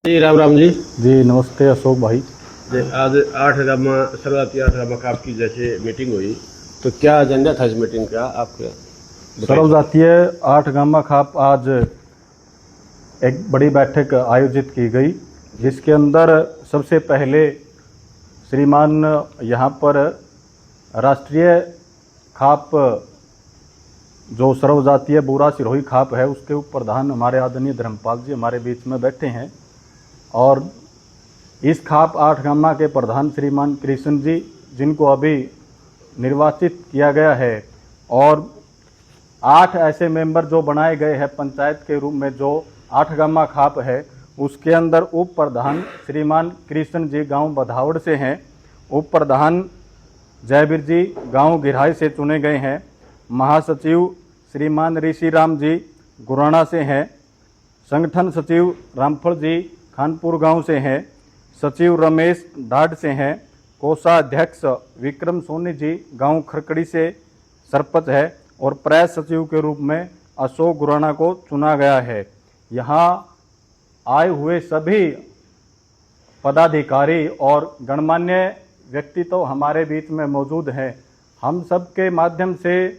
जी राम राम जी। जी नमस्ते अशोक भाई। आज 8 सर्वजातीय 8 आपकी जैसे मीटिंग हुई तो क्या एजेंडा था इस मीटिंग का आपका? सर्वजातीय 8 खाप आज एक बड़ी बैठक आयोजित की गई, जिसके अंदर सबसे पहले श्रीमान यहाँ पर राष्ट्रीय खाप जो सर्वजातीय बुरा सिरोही खाप है उसके उप प्रधान हमारे आदरणीय धर्मपाल जी हमारे बीच में बैठे हैं और इस खाप 8 के प्रधान श्रीमान कृष्ण जी, जिनको अभी निर्वाचित किया गया है, और 8 ऐसे मेंबर जो बनाए गए हैं पंचायत के रूप में जो 8 खाप है, उसके अंदर उप प्रधान श्रीमान कृष्ण जी गांव बधावड़ से हैं, उप प्रधान जयवीर जी गांव गिरहाई से चुने गए हैं, महासचिव श्रीमान ऋषि राम जी गुराना से हैं, संगठन सचिव रामफल जी खानपुर गांव से हैं, सचिव रमेश ढाड से हैं, कोषाध्यक्ष विक्रम सोनी जी गांव खरकड़ी से सरपंच है और प्रेस सचिव के रूप में अशोक गुराना को चुना गया है। यहाँ आए हुए सभी पदाधिकारी और गणमान्य व्यक्ति तो हमारे बीच में मौजूद हैं। हम सबके माध्यम से,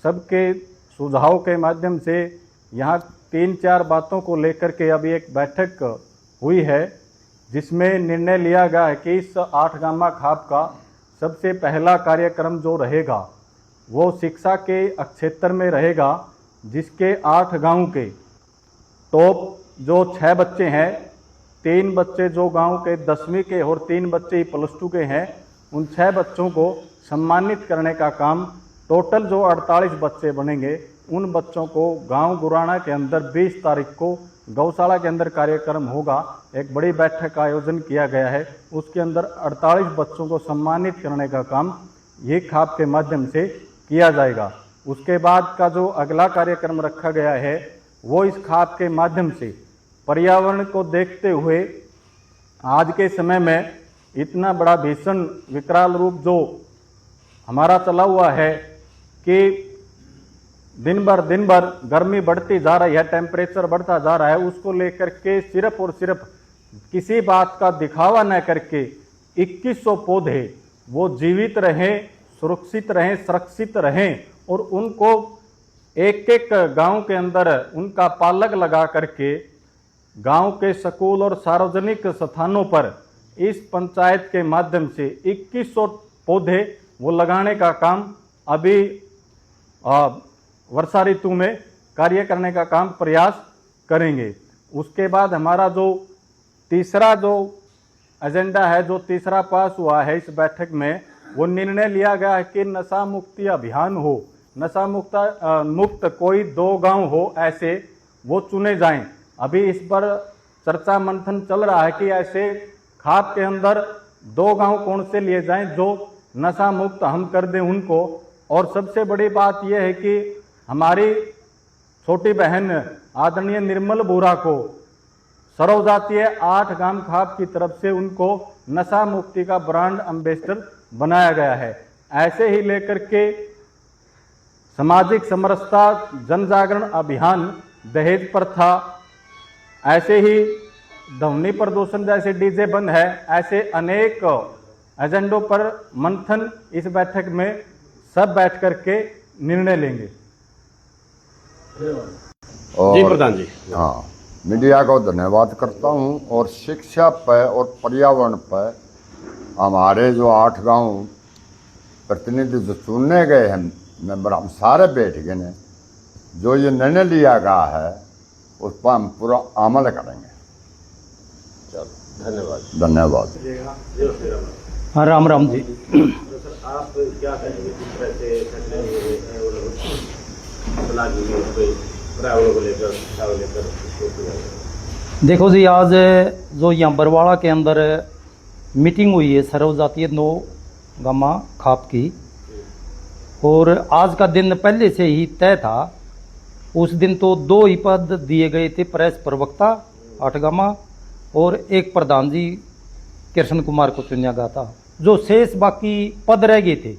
सबके सुझाव के माध्यम से यहाँ 3-4 बातों को लेकर के अभी एक बैठक हुई है, जिसमें निर्णय लिया गया है कि इस 8 खाप का सबसे पहला कार्यक्रम जो रहेगा वो शिक्षा के क्षेत्र में रहेगा, जिसके 8 गांव के टॉप जो 6 बच्चे हैं, 3 बच्चे जो गांव के 10वीं के और 3 बच्चे +2 के हैं, उन 6 बच्चों को सम्मानित करने का काम, टोटल जो 48 बच्चे बनेंगे उन बच्चों को गांव गुराना के अंदर 20 तारीख को गौशाला के अंदर कार्यक्रम होगा। एक बड़ी बैठक का आयोजन किया गया है, उसके अंदर 48 बच्चों को सम्मानित करने का काम ये खाप के माध्यम से किया जाएगा। उसके बाद का जो अगला कार्यक्रम रखा गया है वो इस खाप के माध्यम से पर्यावरण को देखते हुए आज के समय में इतना बड़ा भीषण विकराल रूप जो हमारा चला हुआ है कि दिन भर गर्मी बढ़ती जा रही है, टेम्परेचर बढ़ता जा रहा है, उसको लेकर के सिर्फ और सिर्फ किसी बात का दिखावा न करके 2100 पौधे वो जीवित रहें, सुरक्षित रहें, सुरक्षित रहें और उनको एक एक गांव के अंदर उनका पालक लगा करके गांव के स्कूल और सार्वजनिक स्थानों पर इस पंचायत के माध्यम से 2100 पौधे वो लगाने का काम अभी वर्षा ऋतु में कार्य करने का काम प्रयास करेंगे। उसके बाद हमारा जो तीसरा जो एजेंडा है, जो तीसरा पास हुआ है इस बैठक में, वो निर्णय लिया गया है कि नशा मुक्ति अभियान हो, नशा मुक्त कोई 2 गांव हो ऐसे वो चुने जाएं। अभी इस पर चर्चा मंथन चल रहा है कि ऐसे खाप के अंदर 2 गांव कौन से लिए जाएं जो नशा मुक्त हम कर दें उनको। और सबसे बड़ी बात यह है कि हमारी छोटी बहन आदरणीय निर्मल बोरा को सर्वजातीय 8 खाप की तरफ से उनको नशा मुक्ति का ब्रांड एम्बेसडर बनाया गया है। ऐसे ही लेकर के सामाजिक समरसता जन जागरण अभियान, दहेज प्रथा, ऐसे ही ध्वनि प्रदूषण जैसे डीजे बंद है, ऐसे अनेक एजेंडों पर मंथन इस बैठक में सब बैठ करके निर्णय लेंगे। जी प्रधान जी। हाँ, मीडिया को धन्यवाद करता हूँ। और शिक्षा पर और पर्यावरण पर हमारे जो 8 गांव प्रतिनिधि जो चुनने गए हैं मेंबर, हम सारे बैठ गए हैं। जो ये निर्णय लिया गया है उस पर हम पूरा अमल करेंगे। चलो धन्यवाद। हाँ राम राम जी। आप क्या कहेंगे किस तरह से पर्यावरण को लेकर? देखो जी, आज जो यहाँ बरवाड़ा के अंदर मीटिंग हुई है सर्वजातीय 9 खाप की, और आज का दिन पहले से ही तय था। उस दिन तो 2 ही पद दिए गए थे, प्रेस प्रवक्ता 8 और एक प्रधान जी कृष्ण कुमार को चुना गया था। जो शेष बाकी पद रह गए थे,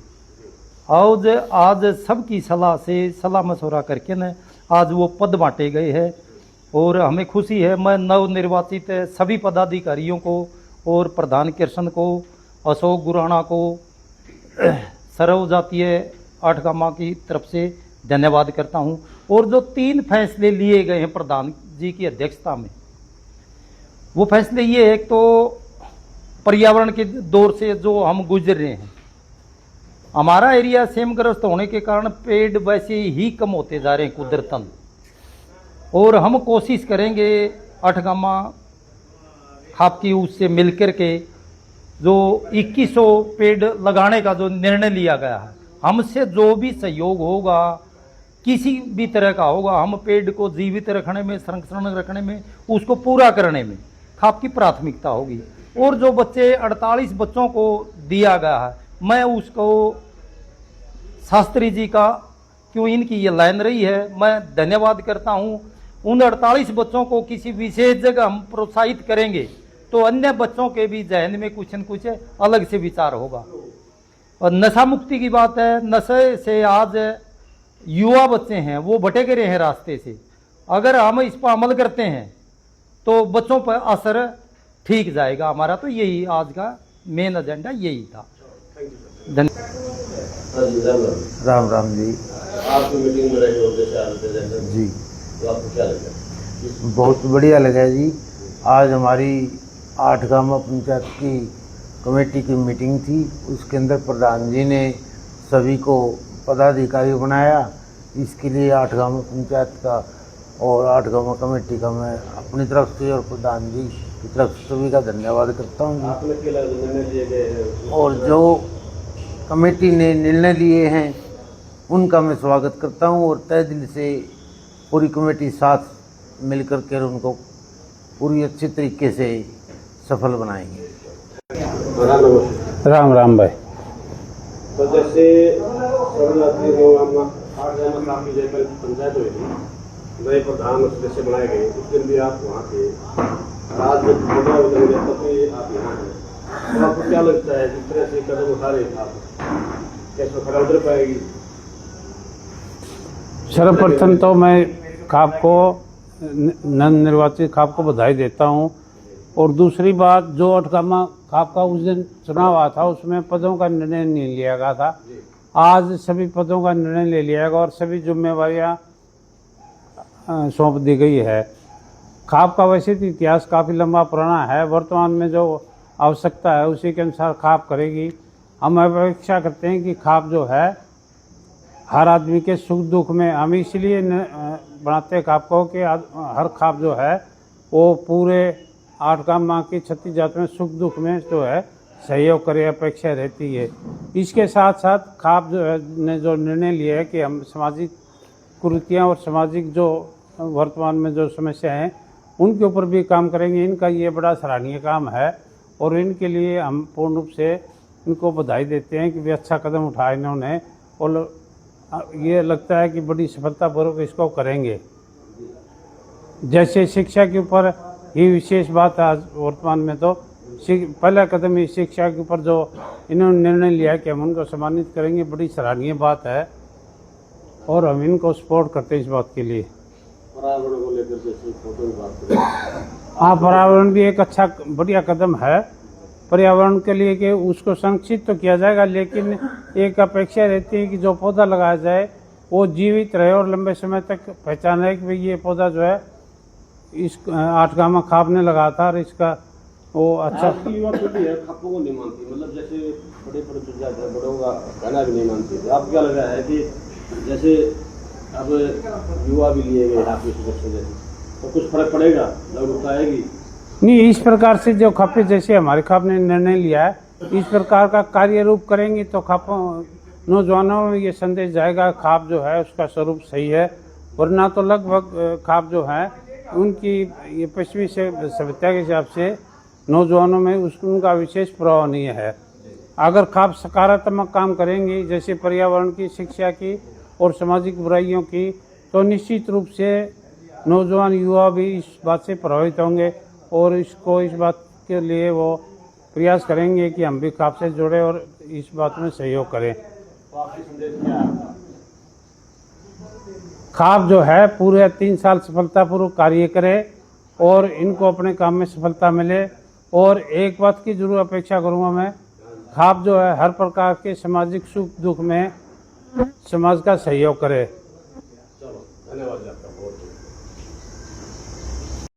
आज सबकी सलाह से, सलाह मशवरा करके न आज वो पद बांटे गए हैं। और हमें खुशी है। मैं नवनिर्वाचित सभी पदाधिकारियों को और प्रधान कृष्ण को, अशोक गुराना को, सर्व जातीय 8 गामा की तरफ से धन्यवाद करता हूं। और जो 3 फैसले लिए गए हैं प्रधान जी की अध्यक्षता में, वो फैसले ये है, एक तो पर्यावरण के दौर से जो हम गुजर रहे हैं, हमारा एरिया सेमग्रस्त होने के कारण पेड़ वैसे ही कम होते जा रहे हैं कुदरतन, और हम कोशिश करेंगे 8 गामा खापकी उससे मिलकर के जो 2100 पेड़ लगाने का जो निर्णय लिया गया है, हमसे जो भी सहयोग होगा किसी भी तरह का होगा, हम पेड़ को जीवित रखने में, संरक्षण रखने में, उसको पूरा करने में खापकी प्राथमिकता होगी। और जो बच्चे 48 बच्चों को दिया गया है, मैं उसको शास्त्री जी का, क्यों इनकी ये लाइन रही है, मैं धन्यवाद करता हूँ। उन 48 बच्चों को किसी विशेष जगह हम प्रोत्साहित करेंगे तो अन्य बच्चों के भी जहन में कुछ न कुछ अलग से विचार होगा। और नशा मुक्ति की बात है, नशे से आज युवा बच्चे हैं वो भटक रहे हैं रास्ते से, अगर हम इस पर अमल करते हैं तो बच्चों पर असर ठीक जाएगा। हमारा तो यही आज का मेन एजेंडा यही था। राम राम जी। आपकी मीटिंग में रहे हो जैसे जी, तो आपको क्या लगा? बहुत बढ़िया लगा जी। आज हमारी 8 गामा पंचायत की कमेटी की मीटिंग थी, उसके अंदर प्रधान जी ने सभी को पदाधिकारी बनाया। इसके लिए 8 गामा पंचायत का और 8 गामा कमेटी का मैं अपनी तरफ से और प्रधान जी की तरफ से सभी का धन्यवाद करता हूँ जी। आपने क्या लगा निर्णय लिए गए और जो कमेटी ने निर्णय लिए हैं उनका मैं स्वागत करता हूँ, और तहे दिल से पूरी कमेटी साथ मिलकर के उनको पूरी अच्छे तरीके से सफल बनाएंगे। राम राम भाई। तो जैसे सर्वजातीय 8 गामा खापकी जयपाल पंचायत हुई थी, नए प्रधान सदस्य बनाए गए, उस दिन भी आप वहाँ थे, आज जब बदलाव हो गया तब भी आप यहाँ हैं, तो आपको क्या लगता है जिस तरह से कदम उठा रहे आप, कैसे खड़ा उतर पाएगी? सर्वप्रथम तो मैं खाप को, नवनिर्वाचित खाप को बधाई देता हूँ। और दूसरी बात, जो 8 गामा खाप का उस दिन चुनाव हुआ था उसमें पदों का निर्णय नहीं लिया गया था, आज सभी पदों का निर्णय ले लिया गया और सभी जिम्मेवारियाँ सौंप दी गई है। खाप का वैसे तो इतिहास काफ़ी लंबा पुराना है, वर्तमान में जो आवश्यकता है उसी के अनुसार खाप करेगी। हम अपेक्षा करते हैं कि खाप जो है हर आदमी के सुख दुख में, हम इसलिए बनाते हैं खाप को कि हर खाप जो है वो पूरे 8 गामा की 36 जात में सुख दुख में जो है सहयोग करे, अपेक्षा रहती है। इसके साथ साथ खाप जो है ने जो निर्णय लिया है कि हम सामाजिक कुरीतियाँ और सामाजिक जो वर्तमान में जो समस्या हैं उनके ऊपर भी काम करेंगे। इनका ये बड़ा सराहनीय काम है और इनके लिए हम पूर्ण रूप से इनको बधाई देते हैं कि वे अच्छा कदम उठाया इन्होंने, और ये लगता है कि बड़ी सफलतापूर्वक इसको करेंगे। जैसे शिक्षा के ऊपर ही विशेष बात है, आज वर्तमान में तो पहला कदम ही शिक्षा के ऊपर जो इन्होंने निर्णय लिया है कि हम उनको सम्मानित करेंगे, बड़ी सराहनीय बात है और हम इनको सपोर्ट करते हैं इस बात के लिए। पर्यावरण को लेकर जैसे फोटो की बात करें, हाँ, पर्यावरण भी एक अच्छा बढ़िया कदम है पर्यावरण के लिए कि उसको संरक्षित तो किया जाएगा, लेकिन एक अपेक्षा रहती है कि जो पौधा लगाया जाए वो जीवित रहे और लंबे समय तक पहचान है कि भाई ये पौधा जो है इस 8 गामा खाप ने लगाया था और इसका वो अच्छा। आपकी युवा पीढ़ी है खापों को नहीं मानती, मतलब जैसे बड़े बड़े बड़ों का कहना भी नहीं मानती, तो आपको क्या लगा है कि जैसे अब युवा भी लिए गए आपके सदस्य जैसे, तो कुछ फर्क पड़ेगा, जागरूकता आएगी? नहीं, इस प्रकार से जो खापे जैसे हमारे खाप ने निर्णय लिया है इस प्रकार का कार्य रूप करेंगे तो खापों नौजवानों में ये संदेश जाएगा खाप जो है उसका स्वरूप सही है, वरना तो लगभग खाप जो है उनकी ये पश्चिमी सभ्यता के हिसाब से नौजवानों में उनका विशेष प्रभाव नहीं है। अगर खाप सकारात्मक काम करेंगे जैसे पर्यावरण की, शिक्षा की और सामाजिक बुराइयों की, तो निश्चित रूप से नौजवान युवा भी इस बात से प्रभावित होंगे और इस बात के लिए वो प्रयास करेंगे कि हम भी खाप से जुड़े और इस बात में सहयोग करें। खाप जो है पूरे 3 साल सफलतापूर्वक कार्य करे और इनको अपने काम में सफलता मिले। और एक बात की जरूर अपेक्षा करूंगा मैं, खाप जो है हर प्रकार के सामाजिक सुख दुख में समाज का सहयोग करे। चलो धन्यवाद जी आपका बहुत बहुत।